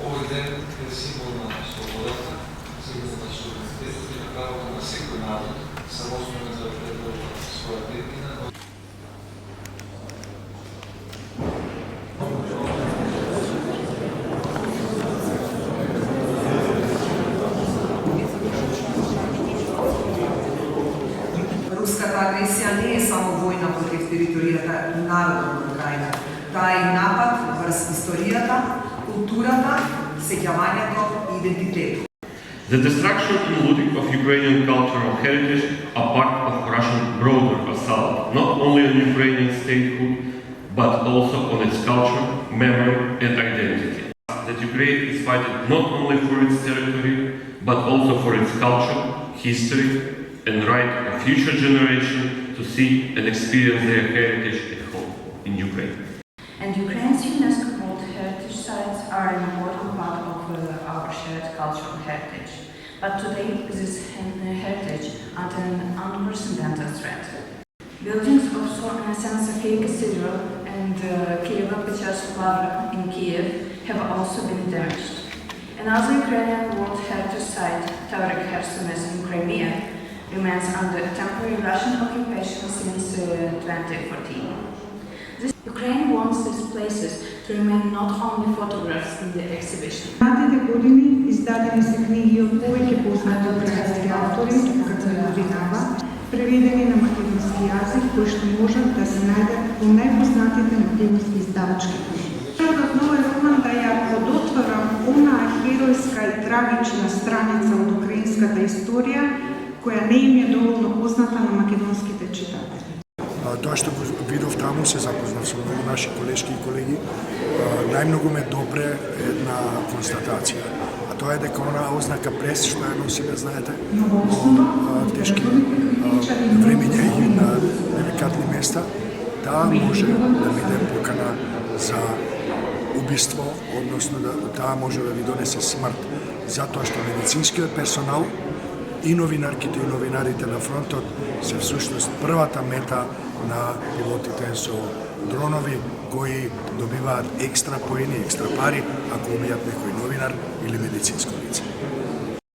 Овој ден е символ на слободата, символ на суверенитетот и на правото на секој народ самостојно да определува својата иднина. Руската агресија не е само војна против територијата и народот на Украина. Таа е напад врз историјата, културата, сеќавањето и идентитетот. The destruction and looting of Ukrainian cultural heritage are part of Russian broader assault, not only on Ukrainian statehood, but also on its culture, memory and identity. That Ukraine is fighting not only for its territory, but also for its culture, history, and right of future generations to see and experience their heritage at home in Ukraine. And Ukraine's UNESCO World Heritage Sites are an important part of our shared cultural heritage. But today, this heritage under an unprecedented threat. Buildings of St. Sophia Cathedral and Kyiv-Pечерsk Lavra in Kiev have also been damaged. Another Ukrainian World Heritage Site, Taurik Khersones in Crimea, remains under temporary Russian occupation since 2014. Ukraine wants these places to remain not only photographs in the exhibition. Изминатите години издадени се книги од повеќе познати украински автори, како Винава, преведени на македонски јазик, кои што можат да се најдат во најпознатите македонски издавачки книги. Преводот на овој роман да ја подотвора онаа херојска и трагична страница од украинската историја, која не им е доволно позната на македонските читатели. Тоа што го видов таму, се запознав со многу наши колешки и колеги, најмногу ме допре една констатација. А тоа е дека онаа ознака прес, што ја носиме, знаете, во тешки времења и на деликатни места, таа може да биде покана за убиство, односно да таа може да ви донесе смрт, затоа што медицинскиот персонал и новинарките и новинарите на фронтот се всушност првата мета на пилотите со дронови кои добиваат екстра поени, екстра пари ако убијат некој новинар или медицинско лице.